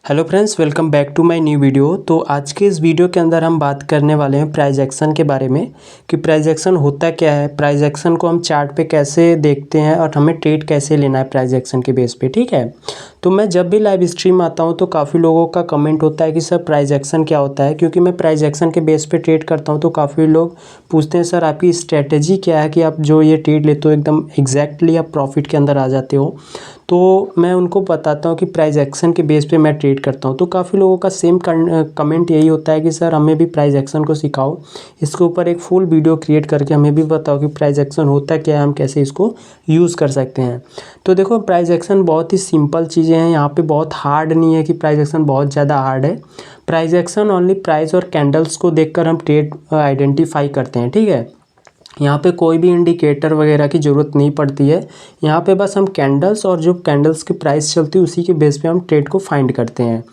Hello friends, welcome back to my new video. तो आज के इस वीडियो के अंदर हम बात करने वाले हैं प्राइस एक्शन के बारे में कि प्राइस एक्शन होता क्या है, प्राइस एक्शन को हम चार्ट पे कैसे देखते हैं और हमें ट्रेड कैसे लेना है प्राइस एक्शन के बेस पे। ठीक है, तो मैं जब भी लाइव स्ट्रीम आता हूं तो काफ़ी लोगों का कमेंट होता है कि सर प्राइस एक्शन क्या होता है, क्योंकि मैं प्राइस एक्शन के बेस पे ट्रेड करता हूं तो काफ़ी लोग पूछते हैं सर आपकी स्ट्रेटेजी क्या है कि आप जो ये ट्रेड लेते हो एकदम एग्जैक्टली आप प्रॉफिट के अंदर आ जाते हो। तो मैं उनको बताता हूँ कि प्राइस एक्शन के बेस पे मैं ट्रेड करता हूँ। तो काफ़ी लोगों का सेम कमेंट यही होता है कि सर हमें भी प्राइस एक्शन को सिखाओ, इसके ऊपर एक फुल वीडियो क्रिएट करके हमें भी बताओ कि प्राइस एक्शन होता क्या है, हम कैसे इसको यूज़ कर सकते हैं। तो देखो, प्राइस एक्शन बहुत ही सिंपल चीज़ें हैं, यहाँ पे बहुत हार्ड नहीं है कि प्राइस एक्शन बहुत ज़्यादा हार्ड है। प्राइस एक्शन ओनली प्राइस और कैंडल्स को देखकर हम ट्रेड आइडेंटिफाई करते हैं। ठीक है, यहाँ पे कोई भी इंडिकेटर वगैरह की ज़रूरत नहीं पड़ती है। यहाँ पे बस हम कैंडल्स और जो कैंडल्स की प्राइस चलती है उसी के बेस पे हम ट्रेड को फाइंड करते हैं।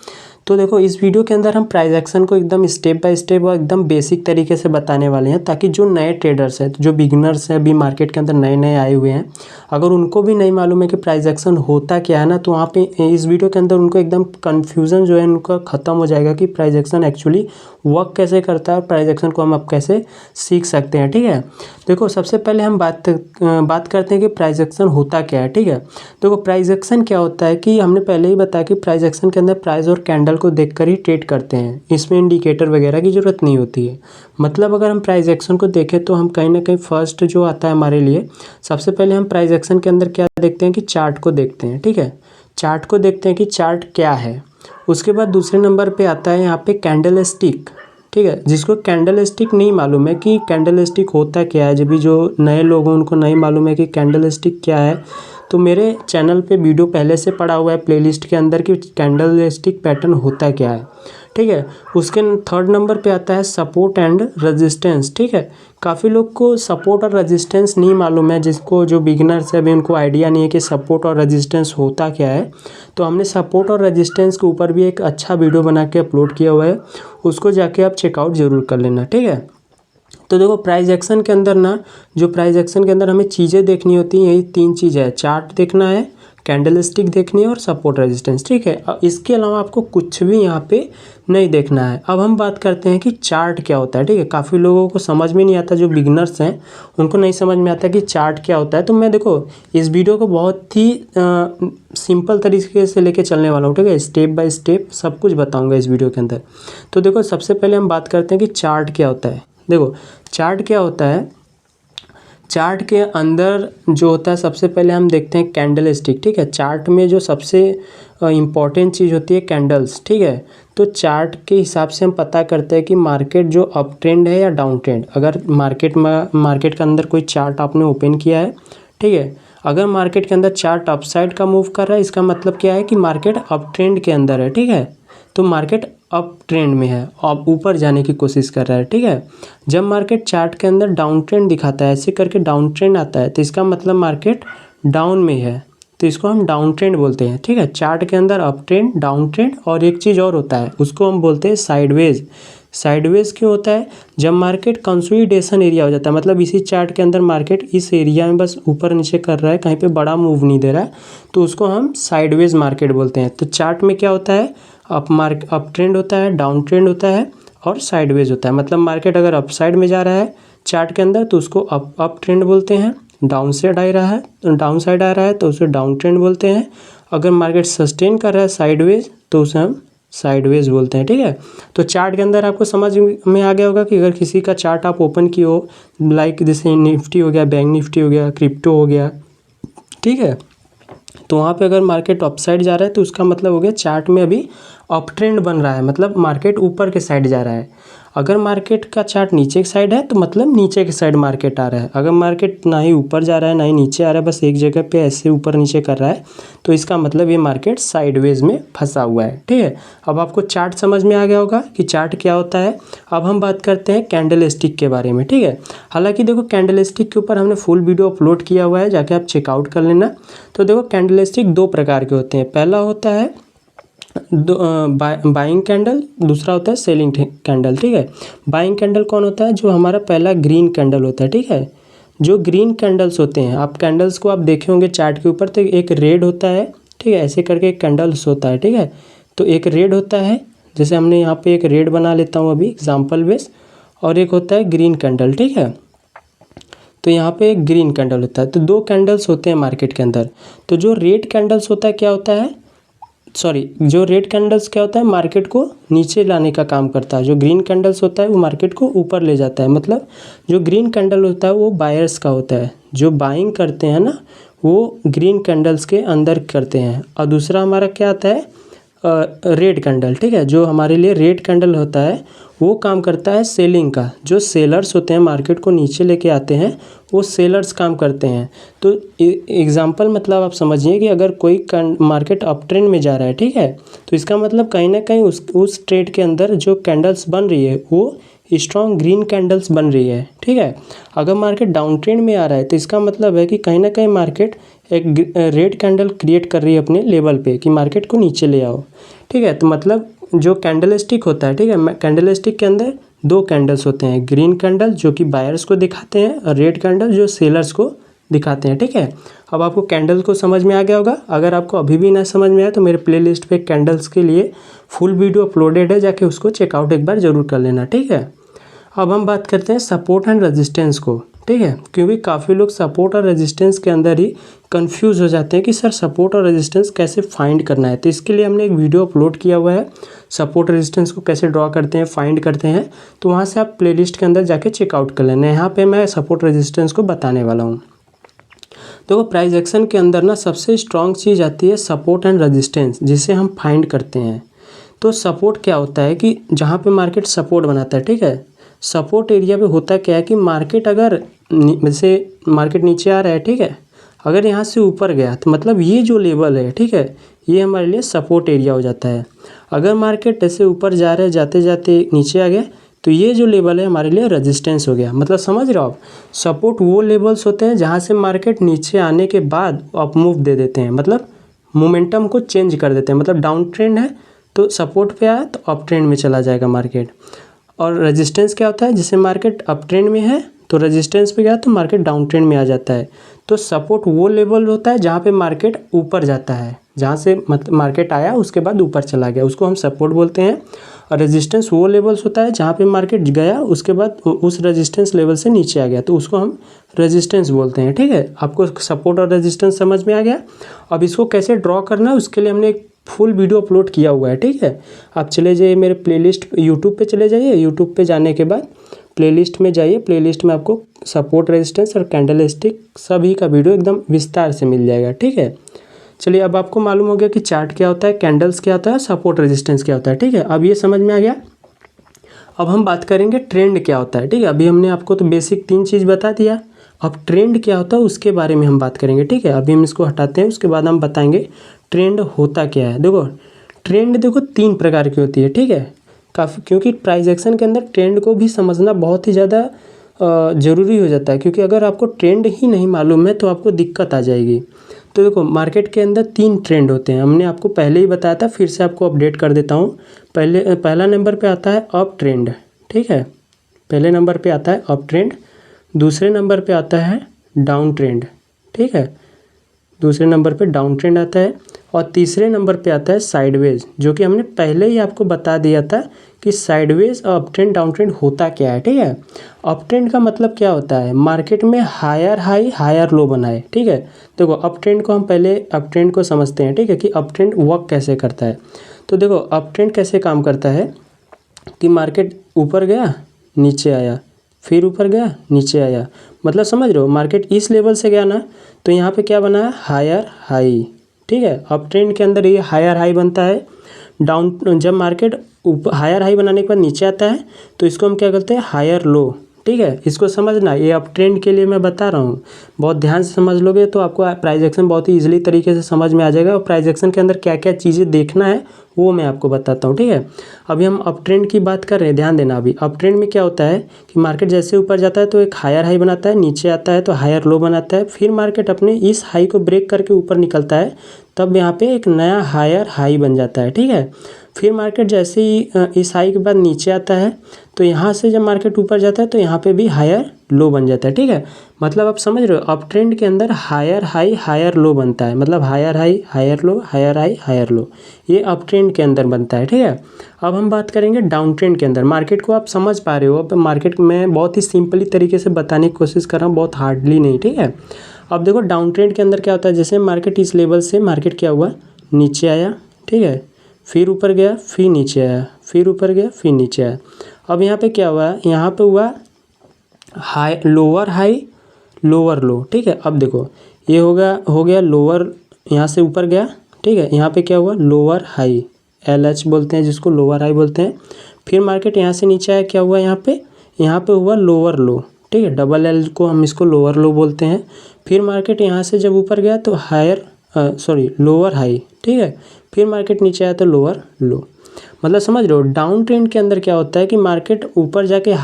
तो देखो, इस वीडियो के अंदर हम प्राइस एक्शन को एकदम स्टेप बाय स्टेप और एकदम बेसिक तरीके से बताने वाले हैं, ताकि जो नए ट्रेडर्स हैं, जो बिगिनर्स हैं, अभी मार्केट के अंदर नए नए आए हुए हैं, अगर उनको भी नहीं मालूम है कि प्राइस एक्शन होता क्या है ना, तो वहाँ पे इस वीडियो के अंदर उनको एकदम कन्फ्यूज़न जो है उनका ख़त्म हो जाएगा कि प्राइस एक्शन एक्चुअली वर्क कैसे करता है और प्राइस एक्शन को हम अब कैसे सीख सकते हैं। ठीक है, देखो सबसे पहले हम बात करते हैं कि प्राइस एक्शन होता क्या है। ठीक है, देखो प्राइस एक्शन क्या होता है कि हमने पहले ही बताया कि प्राइस एक्शन के अंदर प्राइस और कैंडल को देखकर ही ट्रेड करते हैं, इसमें इंडिकेटर वगैरह की ज़रूरत नहीं होती है। मतलब अगर हम प्राइस एक्शन को देखें तो हम कहीं ना कहीं फर्स्ट जो आता है हमारे लिए, सबसे पहले हम प्राइस एक्शन के अंदर क्या देखते हैं कि चार्ट को देखते हैं। ठीक है, चार्ट को देखते हैं कि चार्ट क्या है। उसके बाद दूसरे नंबर पे आता है यहाँ पे कैंडल स्टिक। ठीक है, जिसको कैंडल स्टिक नहीं मालूम है कि कैंडल स्टिक होता क्या है, जब भी जो नए लोग हैं उनको नहीं मालूम है कि कैंडल स्टिक क्या है, तो मेरे चैनल पे वीडियो पहले से पड़ा हुआ है प्लेलिस्ट के अंदर कि कैंडल स्टिक पैटर्न होता क्या है। ठीक है, उसके थर्ड नंबर पे आता है सपोर्ट एंड रेजिस्टेंस। ठीक है, काफ़ी लोग को सपोर्ट और रेजिस्टेंस नहीं मालूम है, जिसको जो बिगिनर्स है अभी उनको आइडिया नहीं है कि सपोर्ट और रेजिस्टेंस होता क्या है। तो हमने सपोर्ट और रेजिस्टेंस के ऊपर भी एक अच्छा वीडियो बना के अपलोड किया हुआ है, उसको जाके आप चेकआउट ज़रूर कर लेना। ठीक है, तो देखो प्राइस एक्शन के अंदर ना, जो प्राइस एक्शन के अंदर हमें चीज़ें देखनी होती हैं, यही तीन चीज़ है, चार्ट देखना है, कैंडल स्टिक देखनी है और सपोर्ट रेजिस्टेंस। ठीक है, इसके अलावा आपको कुछ भी यहाँ पे नहीं देखना है। अब हम बात करते हैं कि चार्ट क्या होता है। ठीक है, काफ़ी लोगों को समझ में नहीं आता, जो बिगिनर्स हैं उनको नहीं समझ में आता कि चार्ट क्या होता है। तो मैं देखो इस वीडियो को बहुत ही सिंपल तरीके से लेके चलने वाला हूँ। ठीक है, स्टेप बाय स्टेप सब कुछ बताऊँगा इस वीडियो के अंदर। तो देखो सबसे पहले हम बात करते हैं कि चार्ट क्या होता है। देखो चार्ट क्या होता है, चार्ट के अंदर जो होता है सबसे पहले हम देखते हैं कैंडल स्टिक। ठीक है, चार्ट में जो सबसे इम्पॉर्टेंट चीज़ होती है कैंडल्स। ठीक है, तो चार्ट के हिसाब से हम पता करते हैं कि मार्केट जो अप ट्रेंड है या डाउन ट्रेंड। अगर मार्केट के अंदर कोई चार्ट आपने ओपन किया है, ठीक है, अगर मार्केट के अंदर चार्ट अपसाइड का मूव कर रहा है, इसका मतलब क्या है कि मार्केट अप ट्रेंड के अंदर है। ठीक है, तो मार्केट अप ट्रेंड में है, अब ऊपर जाने की कोशिश कर रहा है। ठीक है, जब मार्केट चार्ट के अंदर डाउन ट्रेंड दिखाता है, ऐसे करके डाउन ट्रेंड आता है, तो इसका मतलब मार्केट डाउन में है, तो इसको हम डाउन ट्रेंड बोलते हैं। ठीक है, चार्ट के अंदर अप ट्रेंड, डाउन ट्रेंड और एक चीज़ और होता है, उसको हम बोलते हैं साइडवेज। साइडवेज क्यों होता है? जब मार्केट कंसोलिडेशन एरिया हो जाता है, मतलब इसी चार्ट के अंदर मार्केट इस एरिया में बस ऊपर नीचे कर रहा है, कहीं पे बड़ा मूव नहीं दे रहा है, तो उसको हम साइडवेज मार्केट बोलते हैं। तो चार्ट में क्या होता है, अप ट्रेंड होता है, डाउन ट्रेंड होता है और साइडवेज होता है। मतलब मार्केट अगर अप साइड में जा रहा है चार्ट के अंदर तो उसको अप ट्रेंड बोलते हैं, डाउन साइड आ रहा है तो उसे डाउन ट्रेंड बोलते हैं। अगर मार्केट सस्टेन कर रहा है साइडवेज तो उसे हम साइडवेज बोलते हैं। ठीक है, तो चार्ट के अंदर आपको समझ में आ गया होगा कि अगर किसी का चार्ट आप ओपन किए हो, लाइक जैसे निफ्टी हो गया, बैंक निफ्टी हो गया, क्रिप्टो हो गया, ठीक है, तो वहाँ पे अगर मार्केट अप साइड जा रहा है तो उसका मतलब हो गया चार्ट में अभी अप ट्रेंड बन रहा है, मतलब मार्केट ऊपर के साइड जा रहा है। अगर मार्केट का चार्ट नीचे की साइड है तो मतलब नीचे की साइड मार्केट आ रहा है। अगर मार्केट ना ही ऊपर जा रहा है ना ही नीचे आ रहा है, बस एक जगह पे ऐसे ऊपर नीचे कर रहा है, तो इसका मतलब ये मार्केट साइडवेज में फंसा हुआ है। ठीक है, अब आपको चार्ट समझ में आ गया होगा कि चार्ट क्या होता है। अब हम बात करते हैं कैंडल स्टिक के बारे में। ठीक है, हालांकि देखो कैंडल स्टिक के ऊपर हमने फुल वीडियो अपलोड किया हुआ है, जाके आप चेकआउट कर लेना। तो देखो कैंडल स्टिक दो प्रकार के होते हैं, पहला होता है बाइंग कैंडल, दूसरा होता है सेलिंग कैंडल। ठीक है, बाइंग कैंडल कौन होता है? जो हमारा पहला ग्रीन कैंडल होता है। ठीक है, जो ग्रीन कैंडल्स होते हैं, आप कैंडल्स को आप देखे होंगे चार्ट के ऊपर, तो एक रेड होता है, ठीक है, ऐसे करके एक कैंडल्स होता है। ठीक है, तो एक रेड होता है, जैसे हमने यहाँ पे एक रेड बना लेता हूँ अभी एग्जाम्पल बेस, और एक होता है ग्रीन कैंडल, ठीक है। तो यहाँ पे एक ग्रीन कैंडल होता है, तो दो कैंडल्स होते हैं मार्केट के अंदर। तो जो रेड कैंडल्स होता है क्या होता है, जो रेड कैंडल्स क्या होता है, मार्केट को नीचे लाने का काम करता है। जो ग्रीन कैंडल्स होता है वो मार्केट को ऊपर ले जाता है। मतलब जो ग्रीन कैंडल होता है वो बायर्स का होता है, जो बाइंग करते हैं ना वो ग्रीन कैंडल्स के अंदर करते हैं। और दूसरा हमारा क्या आता है, रेड कैंडल, ठीक है। जो हमारे लिए रेड कैंडल होता है वो काम करता है सेलिंग का। जो सेलर्स होते हैं मार्केट को नीचे लेके आते हैं, वो सेलर्स काम करते हैं। तो एग्जांपल मतलब आप समझिए कि अगर कोई मार्केट अप ट्रेंड में जा रहा है, ठीक है, तो इसका मतलब कहीं ना कहीं उस ट्रेड के अंदर जो कैंडल्स बन रही है वो स्ट्रॉन्ग ग्रीन कैंडल्स बन रही है, ठीक है। अगर मार्केट डाउन ट्रेंड में आ रहा है तो इसका मतलब है कि कहीं ना कहीं मार्केट एक रेड कैंडल क्रिएट कर रही है अपने लेवल पे कि मार्केट को नीचे ले आओ, ठीक है। तो मतलब जो कैंडल स्टिक होता है, ठीक है, कैंडल स्टिक के अंदर दो कैंडल्स होते हैं, ग्रीन कैंडल जो कि बायर्स को दिखाते हैं और रेड कैंडल जो सेलर्स को दिखाते हैं, ठीक है। अब आपको कैंडल को समझ में आ गया होगा। अगर आपको अभी भी ना समझ में आए तो मेरे प्लेलिस्ट पे कैंडल्स के लिए फुल वीडियो अपलोडेड है, जाके उसको चेकआउट एक बार ज़रूर कर लेना, ठीक है। अब हम बात करते हैं सपोर्ट एंड रेजिस्टेंस को, ठीक है, क्योंकि काफ़ी लोग सपोर्ट और रेजिस्टेंस के अंदर ही कंफ्यूज हो जाते हैं कि सर सपोर्ट और रेजिस्टेंस कैसे फाइंड करना है। तो इसके लिए हमने एक वीडियो अपलोड किया हुआ है, सपोर्ट रेजिस्टेंस को कैसे ड्रॉ करते हैं, फाइंड करते हैं। तो वहाँ से आप प्लेलिस्ट के अंदर जाके चेकआउट कर लेना। यहाँ पे मैं सपोर्ट रेजिस्टेंस को बताने वाला हूँ। तो प्राइस एक्शन के अंदर ना सबसे स्ट्रॉन्ग चीज़ आती है सपोर्ट एंड रेजिस्टेंस, जिसे हम फाइंड करते हैं। तो सपोर्ट क्या होता है कि जहाँ पे मार्केट सपोर्ट बनाता है, ठीक है, सपोर्ट एरिया पे होता क्या है कि मार्केट अगर जैसे मार्केट नीचे आ रहा है, ठीक है, अगर यहाँ से ऊपर गया तो मतलब ये जो लेवल है, ठीक है, ये हमारे लिए सपोर्ट एरिया हो जाता है। अगर मार्केट ऐसे ऊपर जा रहा है, जाते जाते नीचे आ गया तो ये जो लेवल है हमारे लिए रेजिस्टेंस हो गया। मतलब समझ रहे हो आप, सपोर्ट वो लेवल्स होते हैं जहाँ से मार्केट नीचे आने के बाद अप मूव दे देते हैं, मतलब मोमेंटम को चेंज कर देते हैं। मतलब डाउन ट्रेंड है तो सपोर्ट पे आया तो अप ट्रेंड में चला जाएगा मार्केट। और रेजिस्टेंस क्या होता है, जैसे मार्केट अप ट्रेंड में है तो रेजिस्टेंस पे गया तो मार्केट डाउन ट्रेंड में आ जाता है। तो सपोर्ट वो लेवल होता है जहाँ पे मार्केट ऊपर जाता है, जहाँ से मतलब मार्केट आया उसके बाद ऊपर चला गया, उसको हम सपोर्ट बोलते हैं। और रेजिस्टेंस वो लेवल्स होता है जहाँ पे मार्केट गया उसके बाद उस रेजिस्टेंस लेवल से नीचे आ गया, तो उसको हम रेजिस्टेंस बोलते हैं, ठीक है। आपको सपोर्ट और रेजिस्टेंस समझ में आ गया। अब इसको कैसे ड्रॉ करना है उसके लिए हमने एक फुल वीडियो अपलोड किया हुआ है, ठीक है। आप चले जाइए मेरे प्लेलिस्ट यूट्यूब पे चले जाइए, यूट्यूब पे जाने के बाद प्लेलिस्ट में जाइए, प्लेलिस्ट में आपको सपोर्ट रेजिस्टेंस और कैंडल स्टिक सभी का वीडियो एकदम विस्तार से मिल जाएगा, ठीक है। चलिए अब आपको मालूम हो गया कि चार्ट क्या होता है, कैंडल्स क्या होता है, सपोर्ट रेजिस्टेंस क्या होता है, ठीक है। अब ये समझ में आ गया। अब हम बात करेंगे ट्रेंड क्या होता है, ठीक है। अभी हमने आपको तो बेसिक 3 चीज़ बता दिया, अब ट्रेंड क्या होता है उसके बारे में हम बात करेंगे, ठीक है। अभी हम इसको हटाते हैं, उसके बाद हम बताएंगे ट्रेंड होता क्या है। देखो ट्रेंड 3 प्रकार की होती है, ठीक है। काफ़ी क्योंकि प्राइस एक्शन के अंदर ट्रेंड को भी समझना बहुत ही ज़्यादा ज़रूरी हो जाता है, क्योंकि अगर आपको ट्रेंड ही नहीं मालूम है तो आपको दिक्कत आ जाएगी। तो देखो मार्केट के अंदर 3 ट्रेंड होते हैं, हमने आपको पहले ही बताया था, फिर से आपको अपडेट कर देता हूँ। पहला नंबर पे आता है अप ट्रेंड, ठीक है, पहले नंबर पे आता है अप ट्रेंड। दूसरे नंबर पे आता है डाउन ट्रेंड, ठीक है, दूसरे नंबर पे डाउन ट्रेंड आता है। और तीसरे नंबर पे आता है साइडवेज, जो कि हमने पहले ही आपको बता दिया था कि साइडवेज और अप ट्रेंड डाउन ट्रेंड होता क्या है, ठीक है। अप ट्रेंड का मतलब क्या होता है, मार्केट में हायर हाई हायर लो बनाए, ठीक है। देखो अप ट्रेंड को हम पहले अप ट्रेंड को समझते हैं, ठीक है, कि अप ट्रेंड वर्क कैसे करता है। तो देखो अप ट्रेंड कैसे काम करता है कि मार्केट ऊपर गया नीचे आया, फिर ऊपर गया नीचे आया, मतलब समझ रहे हो, मार्केट इस लेवल से गया ना तो यहाँ पे क्या बना है, हायर हाई, ठीक है। अप ट्रेंड के अंदर ये हायर हाई बनता है। डाउन जब मार्केट हायर हाई बनाने के बाद नीचे आता है तो इसको हम क्या करते हैं, हायर लो, ठीक है। इसको समझना, ये अप ट्रेंड के लिए मैं बता रहा हूँ, बहुत ध्यान से समझ लोगे तो आपको प्राइस एक्शन बहुत ही ईजिली तरीके से समझ में आ जाएगा। और प्राइस एक्शन के अंदर क्या क्या चीज़ें देखना है वो मैं आपको बताता हूँ, ठीक है। अभी हम अप ट्रेंड की बात कर रहे हैं, ध्यान देना। अभी अप ट्रेंड में क्या होता है कि मार्केट जैसे ऊपर जाता है तो एक हायर हाई बनाता है, नीचे आता है तो हायर लो बनाता है, फिर मार्केट अपने इस हाई को ब्रेक करके ऊपर निकलता है, तब यहाँ पे एक नया हायर हाई बन जाता है, ठीक है। फिर मार्केट जैसे ही इस हाई के बाद नीचे आता है तो यहाँ से जब मार्केट ऊपर जाता है तो यहाँ पे भी हायर लो बन जाता है, ठीक है। मतलब आप समझ रहे हो, अप ट्रेंड के अंदर हायर हाई हायर लो बनता है, मतलब higher high higher low, higher high higher low, ये अप ट्रेंड के अंदर बनता है, ठीक है। अब हम बात करेंगे डाउन ट्रेंड के अंदर। मार्केट को आप समझ पा रहे हो, अब मार्केट में बहुत ही सिंपली तरीके से बताने की कोशिश कर रहा हूँ, बहुत हार्डली नहीं, ठीक है। अब देखो डाउन ट्रेंड के अंदर क्या होता है, जैसे मार्केट इस लेवल से मार्केट क्या हुआ, नीचे आया, ठीक है, फिर ऊपर गया, फिर नीचे आया, फिर ऊपर गया, फिर नीचे आया। अब यहाँ पे क्या हुआ, यहाँ पे हुआ हाई लोअर लो, ठीक है। अब देखो ये हो गया लोअर, यहाँ से ऊपर गया, ठीक है। यहाँ पे क्या हुआ, लोअर हाई, LH बोलते हैं जिसको, लोअर हाई बोलते हैं। फिर मार्केट यहाँ से नीचे आया, क्या हुआ यहाँ पे हुआ लोअर लो, ठीक है। डबल L को हम इसको लोअर लो बोलते हैं। फिर मार्केट यहाँ से जब ऊपर गया तो लोअर हाई, ठीक है। फिर मार्केट नीचे आया तो लोअर लो। मतलब समझ रहे हो, डाउन ट्रेंड के अंदर क्या होता है कि मार्केट ऊपर जाके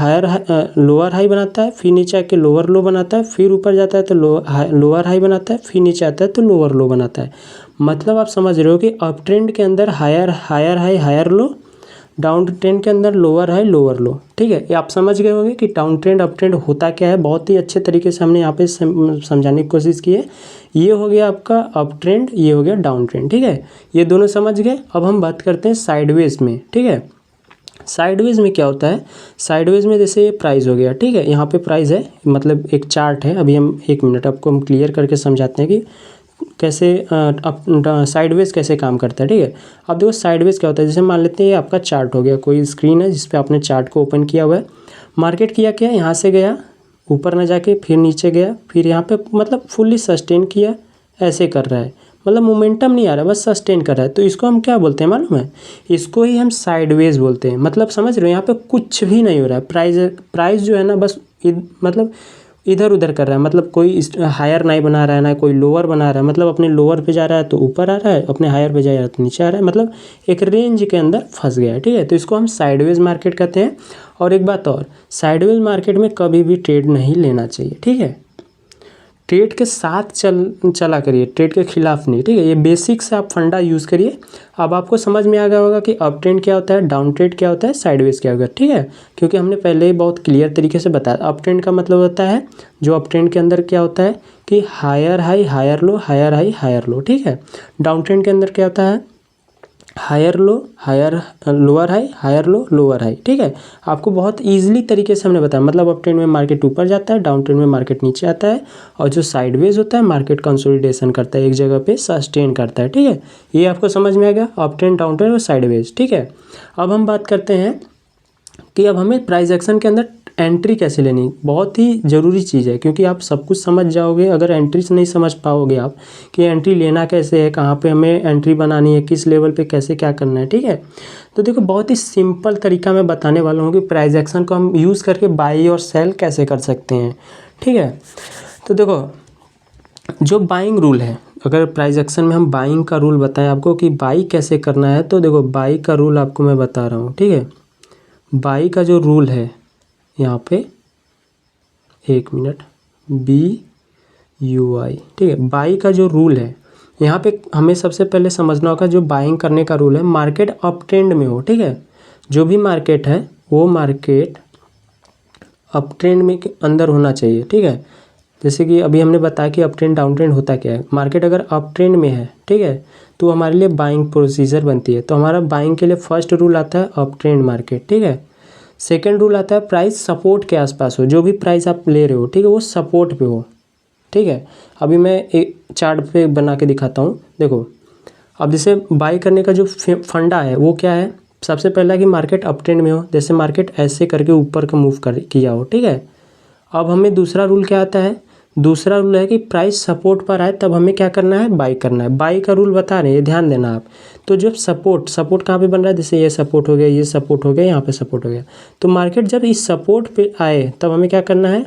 लोअर हाई बनाता है, फिर नीचे आके लोअर लो बनाता है, फिर ऊपर जाता है तो लोअर हाई बनाता है, फिर नीचे आता है तो लोअर लो बनाता है। मतलब आप समझ रहे हो कि अप ट्रेंड के अंदर higher high higher low, down trend के अंदर लोअर हाई लोअर लो, ठीक है। ये आप समझ गए होंगे कि डाउन ट्रेंड अप ट्रेंड होता क्या है। बहुत ही अच्छे तरीके से हमने यहाँ पे समझाने की कोशिश की है। ये हो गया आपका अप ट्रेंड, ये हो गया डाउन ट्रेंड, ठीक है। ये दोनों समझ गए। अब हम बात करते हैं साइडवेज में, ठीक है। साइडवेज में क्या होता है, साइडवेज में जैसे ये प्राइस हो गया, ठीक है, यहाँ पे प्राइस है, मतलब एक चार्ट है। अभी हम 1 मिनट आपको हम क्लियर करके समझाते हैं कि कैसे साइडवेज कैसे काम करता है, ठीक है। अब देखो साइडवेज क्या होता है, जैसे मान लेते हैं ये आपका चार्ट हो गया, कोई स्क्रीन है जिस पे आपने चार्ट को ओपन किया हुआ है। मार्केट किया क्या, यहाँ से गया ऊपर ना जाके, फिर नीचे गया, फिर यहाँ पे मतलब फुल्ली सस्टेन किया, ऐसे कर रहा है, मतलब मोमेंटम नहीं आ रहा, बस सस्टेन कर रहा है। तो इसको हम क्या बोलते हैं मालूम है, इसको ही हम साइडवेज बोलते हैं। मतलब समझ रहे हो, यहाँ पे कुछ भी नहीं हो रहा है, प्राइस जो है ना बस मतलब इधर उधर कर रहा है, मतलब कोई हायर नहीं बना रहा है, ना कोई लोअर बना रहा है। मतलब अपने लोअर पे जा रहा है तो ऊपर आ रहा है, अपने हायर पे जा रहा है तो नीचे आ रहा है, मतलब एक रेंज के अंदर फंस गया है, ठीक है। तो इसको हम साइडवेज मार्केट कहते हैं। और एक बात और, साइडवेज मार्केट में कभी भी ट्रेड नहीं लेना चाहिए, ठीक है। ट्रेड के साथ चला करिए, ट्रेड के खिलाफ नहीं, ठीक है। ये बेसिक से आप फंडा यूज़ करिए। अब आपको समझ में आ गया होगा कि अप ट्रेंड क्या होता है, डाउन ट्रेंड क्या होता है, साइडवेज क्या होगा, ठीक है। क्योंकि हमने पहले ही बहुत क्लियर तरीके से बताया। अप ट्रेंड का मतलब होता है, जो अप ट्रेंड के अंदर क्या होता है कि higher high higher low, higher high higher low, ठीक है। डाउन ट्रेंड के अंदर क्या होता है, higher low higher lower high, higher low lower high, ठीक है। आपको बहुत ईजिली तरीके से हमने बताया। मतलब अप ट्रेंड में मार्केट ऊपर जाता है, डाउन ट्रेंड में मार्केट नीचे आता है, और जो साइडवेज होता है मार्केट कंसोलिडेशन करता है, एक जगह पे सस्टेन करता है, ठीक है। ये आपको समझ में आ गया, अप ट्रेंड डाउन ट्रेंड और साइडवेज, ठीक है। अब हम बात करते हैं कि अब हमें प्राइस एक्शन के अंदर एंट्री कैसे लेनी, बहुत ही ज़रूरी चीज़ है। क्योंकि आप सब कुछ समझ जाओगे, अगर एंट्री से नहीं समझ पाओगे आप कि एंट्री लेना कैसे है, कहाँ पे हमें एंट्री बनानी है, किस लेवल पे कैसे क्या करना है, ठीक है। तो देखो बहुत ही सिंपल तरीका मैं बताने वाला हूँ कि प्राइस एक्शन को हम यूज़ करके बाई और सेल कैसे कर सकते हैं, ठीक है। तो देखो जो बाइंग रूल है, अगर प्राइस एक्शन में हम बाइंग का रूल बताएं आपको कि बाई कैसे करना है, तो देखो बाई का रूल आपको मैं बता रहा हूँ, ठीक है। बाई का जो रूल है यहाँ पे, 1 मिनट, BUI, ठीक है। बाई का जो रूल है यहाँ पे हमें सबसे पहले समझना होगा, जो बाइंग करने का रूल है, मार्केट अप ट्रेंड में हो, ठीक है। जो भी मार्केट है वो मार्केट अप ट्रेंड में के अंदर होना चाहिए, ठीक है। जैसे कि अभी हमने बताया कि अप ट्रेंड डाउन ट्रेंड होता क्या है। मार्केट अगर अप ट्रेंड में है, ठीक है, तो हमारे लिए बाइंग प्रोसीजर बनती है। तो हमारा बाइंग के लिए फर्स्ट रूल आता है अप ट्रेंड मार्केट, ठीक है। सेकेंड रूल आता है प्राइस सपोर्ट के आसपास हो, जो भी प्राइस आप ले रहे हो, ठीक है, वो सपोर्ट पे हो, ठीक है। अभी मैं एक चार्ट पे बना के दिखाता हूँ, देखो। अब जैसे बाई करने का जो फंडा है वो क्या है, सबसे पहला कि मार्केट अप ट्रेंड में हो, जैसे मार्केट ऐसे करके ऊपर का मूव किया हो, ठीक है। अब हमें दूसरा रूल क्या आता है, दूसरा रूल है कि प्राइस सपोर्ट पर आए तब हमें क्या करना है, बाई करना है। बाई का रूल बता रहे हैं, ध्यान देना आप। तो जब सपोर्ट कहाँ पे बन रहा है, जैसे ये सपोर्ट हो गया, ये सपोर्ट हो गया, यहाँ पे सपोर्ट हो गया, तो मार्केट जब इस सपोर्ट पे आए तब हमें क्या करना है,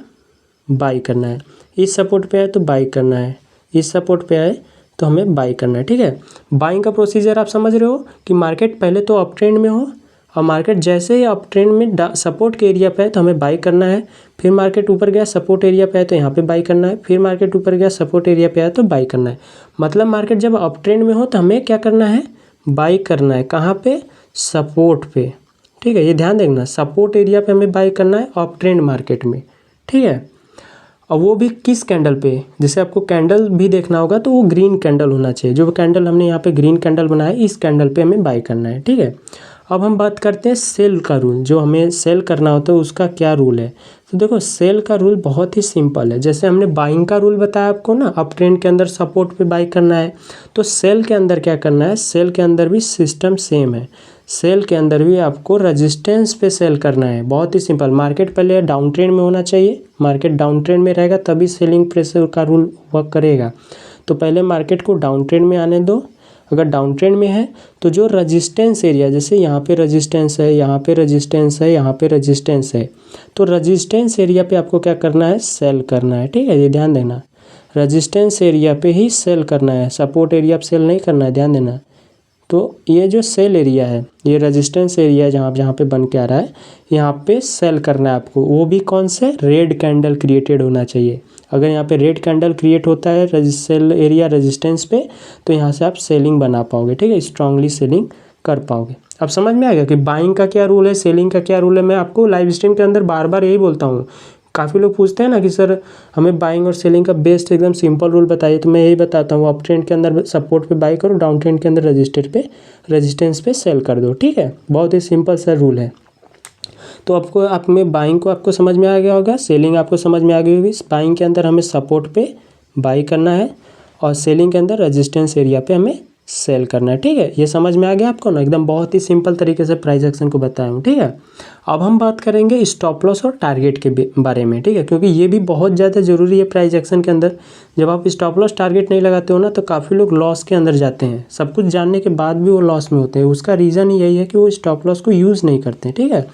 बाई करना है। इस सपोर्ट पे आए तो बाई करना है, इस सपोर्ट पे आए तो हमें बाई करना है, ठीक है। बाइंग का प्रोसीजर आप समझ रहे हो कि मार्केट पहले तो अप ट्रेंड में हो, और मार्केट जैसे ही अप ट्रेंड में सपोर्ट के एरिया पे है तो हमें बाई करना है। फिर मार्केट ऊपर गया, सपोर्ट एरिया पे है तो यहाँ पे बाई करना है। फिर मार्केट ऊपर गया, सपोर्ट एरिया पे है तो बाई करना है। मतलब मार्केट जब अप ट्रेंड में हो तो हमें क्या करना है, बाई करना है। कहाँ पे, सपोर्ट पे, ठीक है, ये ध्यान देखना, सपोर्ट एरिया पे हमें बाई करना है अप ट्रेंड मार्केट में, ठीक है। और वो भी किस कैंडल पे, जैसे आपको कैंडल भी देखना होगा तो वो ग्रीन कैंडल होना चाहिए, जो कैंडल हमने यहाँ पे ग्रीन कैंडल बनाया है इस कैंडल पे हमें बाई करना है, ठीक है। अब हम बात करते हैं सेल का रूल, जो हमें सेल करना होता है उसका क्या रूल है। तो देखो सेल का रूल बहुत ही सिंपल है, जैसे हमने बाइंग का रूल बताया आपको ना, अप ट्रेंड के अंदर सपोर्ट पे बाई करना है, तो सेल के अंदर क्या करना है, सेल के अंदर भी सिस्टम सेम है, सेल के अंदर भी आपको रेजिस्टेंस पे सेल करना है, बहुत ही सिंपल। मार्केट पहले डाउन ट्रेंड में होना चाहिए, मार्केट डाउन ट्रेंड में रहेगा तभी सेलिंग प्रेशर का रूल वर्क करेगा। तो पहले मार्केट को डाउन ट्रेंड में आने दो, अगर डाउन ट्रेंड में है तो जो रेजिस्टेंस एरिया, जैसे यहाँ पे रेजिस्टेंस है, यहाँ पे रेजिस्टेंस है, यहाँ पे रेजिस्टेंस है, तो रेजिस्टेंस एरिया पे आपको क्या करना है, सेल करना है, ठीक है, ये ध्यान देना, रेजिस्टेंस एरिया पे ही सेल करना है, सपोर्ट एरिया पे सेल नहीं करना है, ध्यान देना। तो ये जो सेल एरिया है, ये रेजिस्टेंस एरिया जहाँ जहाँ पे बन के आ रहा है, यहाँ पे सेल करना है आपको, वो भी कौन से, रेड कैंडल क्रिएटेड होना चाहिए। अगर यहाँ पे रेड कैंडल क्रिएट होता है सेल एरिया रेजिस्टेंस पे, तो यहाँ से आप सेलिंग बना पाओगे, ठीक है, स्ट्रांगली सेलिंग कर पाओगे। अब समझ में आ गया कि बाइंग का क्या रूल है, सेलिंग का क्या रूल है। मैं आपको लाइव स्ट्रीम के अंदर बार बार यही बोलता हूँ, काफ़ी लोग पूछते हैं ना कि सर हमें बाइंग और सेलिंग का बेस्ट एकदम सिंपल रूल बताइए, तो मैं यही बताता हूँ, अप ट्रेंड के अंदर सपोर्ट पे बाई करो, डाउन ट्रेंड के अंदर रेजिस्टेंस पे सेल कर दो, ठीक है, बहुत ही सिंपल सा रूल है। तो आपको आप में बाइंग को आपको समझ में आ गया होगा, सेलिंग आपको समझ में आ गई होगी। बाइंग के अंदर हमें सपोर्ट पे बाई करना है और सेलिंग के अंदर रेजिस्टेंस एरिया पे हमें सेल करना है, ठीक है, ये समझ में आ गया आपको ना, एकदम बहुत ही सिंपल तरीके से प्राइस एक्शन को बताया हूँ, ठीक है। अब हम बात करेंगे स्टॉप लॉस और टारगेट के बारे में, ठीक है, क्योंकि ये भी बहुत ज़्यादा ज़रूरी है प्राइस एक्शन के अंदर। जब आप स्टॉप लॉस टारगेट नहीं लगाते हो ना, तो काफ़ी लोग लॉस के अंदर जाते हैं, सब कुछ जानने के बाद भी वो लॉस में होते हैं। उसका रीज़न यही है कि वो स्टॉप लॉस को यूज़ नहीं करते, ठीक है।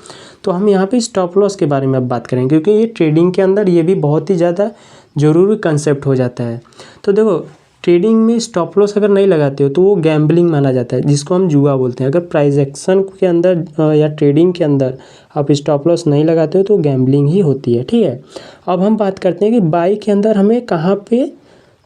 तो हम यहाँ पे स्टॉप लॉस के बारे में अब बात करेंगे, क्योंकि ये ट्रेडिंग के अंदर ये भी बहुत ही ज़्यादा ज़रूरी कंसेप्ट हो जाता है। तो देखो ट्रेडिंग में स्टॉप लॉस अगर नहीं लगाते हो तो वो गैम्बलिंग माना जाता है, जिसको हम जुआ बोलते हैं। अगर प्राइस एक्शन के अंदर या ट्रेडिंग के अंदर आप स्टॉप लॉस नहीं लगाते हो तो गैम्बलिंग ही होती है, ठीक है। अब हम बात करते हैं कि बाई के अंदर हमें कहाँ पे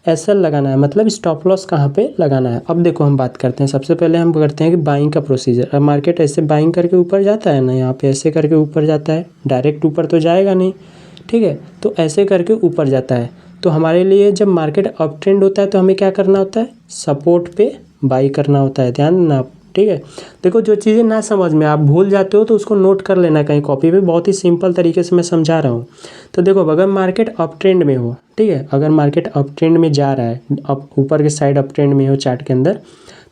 एसएल लगाना है, मतलब स्टॉप लॉस कहाँ पे लगाना है। अब देखो हम बात करते हैं, सबसे पहले हम करते हैं कि बाइंग का प्रोसीजर। अब मार्केट ऐसे बाइंग करके ऊपर जाता है ना, यहाँ पे ऐसे करके ऊपर जाता है, डायरेक्ट ऊपर तो जाएगा नहीं, ठीक है, तो ऐसे करके ऊपर जाता है। तो हमारे लिए जब मार्केट अप ट्रेंड होता है तो हमें क्या करना होता है, सपोर्ट पे बाई करना होता है, ध्यान देना आप, ठीक है। देखो जो चीज़ें ना समझ में आप भूल जाते हो तो उसको नोट कर लेना कहीं कॉपी पे, बहुत ही सिंपल तरीके से मैं समझा रहा हूँ। तो देखो अगर मार्केट अप ट्रेंड में हो, ठीक है, अगर मार्केट अप ट्रेंड में जा रहा है, अप ऊपर के साइड अप ट्रेंड में हो चार्ट के अंदर,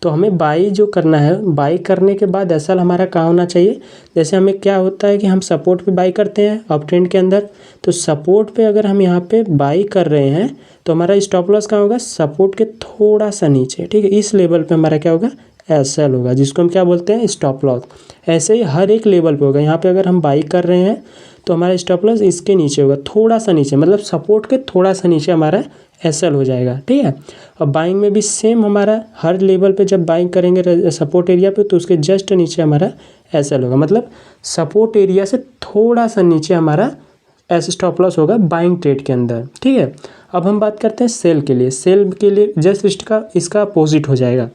तो हमें बाई जो करना है, बाई करने के बाद एसएल हमारा कहाँ होना चाहिए। जैसे हमें क्या होता है कि हम सपोर्ट पे बाई करते हैं अप ट्रेंड के अंदर, तो सपोर्ट पे अगर हम यहाँ पे बाई कर रहे हैं तो हमारा स्टॉप लॉस कहाँ होगा, सपोर्ट के थोड़ा सा नीचे, ठीक है, इस लेवल पे हमारा क्या होगा, एसएल होगा, जिसको हम क्या बोलते हैं, स्टॉप लॉस। ऐसे ही हर एक लेवल पे होगा। यहाँ पे अगर हम बाई कर रहे हैं तो हमारा स्टॉप लॉस इसके नीचे होगा, थोड़ा सा नीचे, मतलब सपोर्ट के थोड़ा सा नीचे हमारा एसएल हो जाएगा, ठीक है। अब बाइंग में भी सेम, हमारा हर लेवल पे जब बाइंग करेंगे सपोर्ट एरिया पे तो उसके जस्ट नीचे हमारा एसएल होगा, मतलब सपोर्ट एरिया से थोड़ा सा नीचे हमारा ऐसे स्टॉप लॉस होगा बाइंग ट्रेड के अंदर, ठीक है। अब हम बात करते हैं सेल के लिए। सेल के लिए जस्ट इसका अपोजिट हो जाएगा।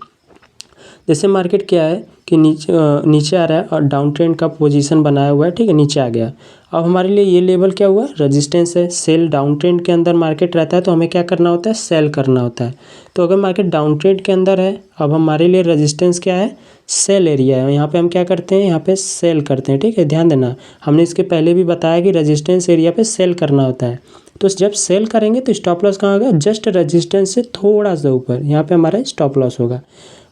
जैसे मार्केट क्या है कि नीचे आ रहा है और डाउन ट्रेंड का पोजीशन बनाया हुआ है, ठीक है, नीचे आ गया। अब हमारे लिए ये लेवल क्या हुआ, रेजिस्टेंस है। सेल डाउन ट्रेंड के अंदर मार्केट रहता है तो हमें क्या करना होता है, सेल करना होता है। तो अगर मार्केट डाउन ट्रेंड के अंदर है, अब हमारे लिए रेजिस्टेंस क्या है, सेल एरिया है। यहाँ पे हम क्या करते हैं, यहाँ पे सेल करते हैं, ठीक है, ध्यान देना। हमने इसके पहले भी बताया कि रेजिस्टेंस एरिया पे सेल करना होता है। तो जब सेल करेंगे तो स्टॉप लॉस कहाँ होगा, जस्ट रेजिस्टेंस से थोड़ा सा ऊपर, यहाँ पे हमारा स्टॉप लॉस होगा।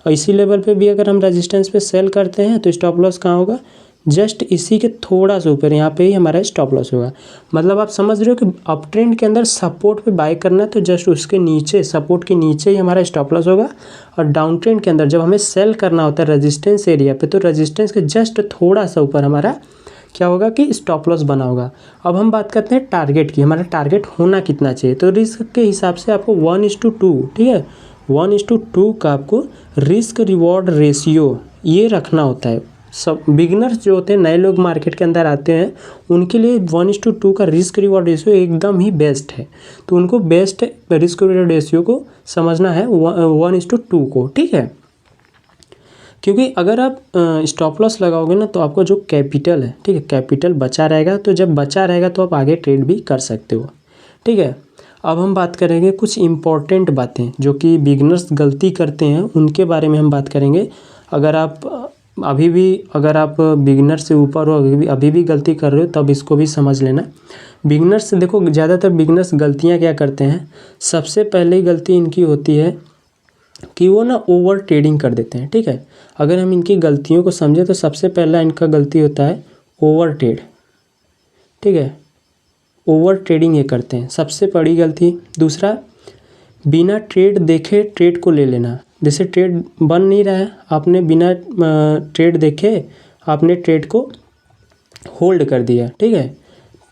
और इसी लेवल पे भी अगर हम रेजिस्टेंस पे सेल करते हैं तो स्टॉप लॉस कहाँ होगा, जस्ट इसी के थोड़ा सा ऊपर, यहाँ पे ही हमारा स्टॉप लॉस होगा। मतलब आप समझ रहे हो कि अप ट्रेंड के अंदर सपोर्ट पे बाय करना है तो जस्ट उसके नीचे, सपोर्ट के नीचे ही हमारा स्टॉप लॉस होगा। और डाउन ट्रेंड के अंदर जब हमें सेल करना होता है रेजिस्टेंस एरिया पे, तो रेजिस्टेंस के जस्ट थोड़ा सा ऊपर हमारा क्या होगा कि स्टॉप लॉस बना होगा। अब हम बात करते हैं टारगेट की, हमारा टारगेट होना कितना चाहिए। तो रिस्क के हिसाब से आपको 1:2, ठीक है, 1:2 का आपको रिस्क रिवॉर्ड रेशियो ये रखना होता है। सब बिगिनर्स जो होते हैं, नए लोग मार्केट के अंदर आते हैं, उनके लिए 1:2 का रिस्क रिवॉर्ड रेशियो एकदम ही बेस्ट है। तो उनको बेस्ट रिस्क रिवॉर्ड रेशियो को समझना है 1:2 को, ठीक है। क्योंकि अगर आप स्टॉप लॉस लगाओगे ना तो आपका जो कैपिटल है, ठीक है, कैपिटल बचा रहेगा। तो जब बचा रहेगा तो आप आगे ट्रेड भी कर सकते हो, ठीक है। अब हम बात करेंगे कुछ इम्पॉर्टेंट बातें जो कि बिगनर्स गलती करते हैं, उनके बारे में हम बात करेंगे। अगर आप बिगनर से ऊपर हो, अभी भी गलती कर रहे हो, तब इसको भी समझ लेना। बिगनर्स देखो, ज़्यादातर बिगनर्स गलतियाँ क्या करते हैं, सबसे पहले गलती इनकी होती है कि वो ना ओवर ट्रेडिंग कर देते हैं, ठीक है। अगर हम इनकी गलतियों को समझें तो सबसे पहला इनका गलती होता है ओवर ट्रेड, ठीक है। ओवर ट्रेडिंग ये करते हैं, सबसे बड़ी गलती। दूसरा, बिना ट्रेड देखे ट्रेड को ले लेना। जैसे ट्रेड बन नहीं रहा है, आपने बिना ट्रेड देखे आपने ट्रेड को होल्ड कर दिया, ठीक है।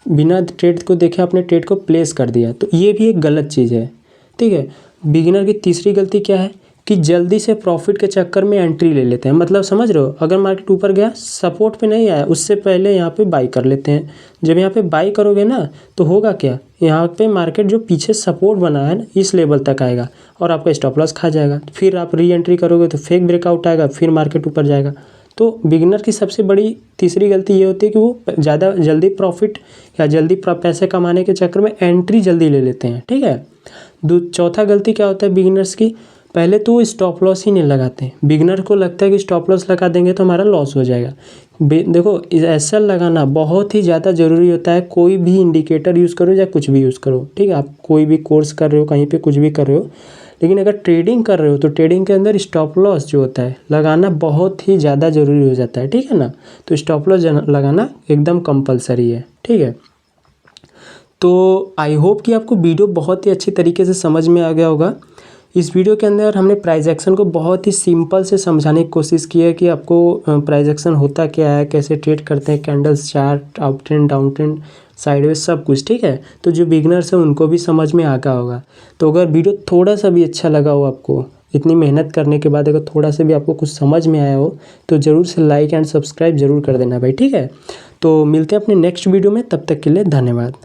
बिना ट्रेड को देखे आपने ट्रेड को प्लेस कर दिया, तो ये भी एक गलत चीज़ है, ठीक है। बिगिनर की तीसरी गलती क्या है कि जल्दी से प्रॉफिट के चक्कर में एंट्री ले लेते हैं। मतलब समझ रहे हो, अगर मार्केट ऊपर गया, सपोर्ट पे नहीं आया, उससे पहले यहाँ पे बाई कर लेते हैं। जब यहाँ पे बाई करोगे ना तो होगा क्या, यहाँ पे मार्केट जो पीछे सपोर्ट बना है ना, इस लेवल तक आएगा और आपका स्टॉप लॉस खा जाएगा। फिर आप री एंट्री करोगे तो फेक ब्रेकआउट आएगा, फिर मार्केट ऊपर जाएगा। तो बिगिनर की सबसे बड़ी तीसरी गलती ये होती है कि वो ज़्यादा जल्दी प्रॉफिट या जल्दी पैसे कमाने के चक्कर में एंट्री जल्दी ले लेते हैं, ठीक है। चौथा गलती क्या होता है बिगिनर्स की, पहले तो वो स्टॉप लॉस ही नहीं लगाते। बिगिनर को लगता है कि स्टॉप लॉस लगा देंगे तो हमारा लॉस हो जाएगा। देखो, एसएल लगाना बहुत ही ज़्यादा ज़रूरी होता है। कोई भी इंडिकेटर यूज़ करो या कुछ भी यूज़ करो, ठीक है। आप कोई भी कोर्स कर रहे हो, कहीं पे कुछ भी कर रहे हो, लेकिन अगर ट्रेडिंग कर रहे हो तो ट्रेडिंग के अंदर स्टॉप लॉस जो होता है लगाना बहुत ही ज़्यादा ज़रूरी हो जाता है, ठीक है ना। तो स्टॉप लॉस लगाना एकदम कंपलसरी है, ठीक है। तो आई होप कि आपको वीडियो बहुत ही अच्छी तरीके से समझ में आ गया होगा। इस वीडियो के अंदर हमने प्राइस एक्शन को बहुत ही सिंपल से समझाने की कोशिश की है कि आपको प्राइस एक्शन होता क्या है, कैसे ट्रेड करते हैं, candles, chart, up trend, down trend, sideways, सब कुछ, ठीक है। तो जो बिगनर्स हैं उनको भी समझ में आ गया होगा। तो अगर वीडियो थोड़ा सा भी अच्छा लगा हो आपको, इतनी मेहनत करने के बाद अगर थोड़ा सा भी आपको कुछ समझ में आया हो तो ज़रूर से लाइक एंड सब्सक्राइब ज़रूर कर देना भाई, ठीक है। तो मिलते हैं अपने नेक्स्ट वीडियो में, तब तक के लिए धन्यवाद।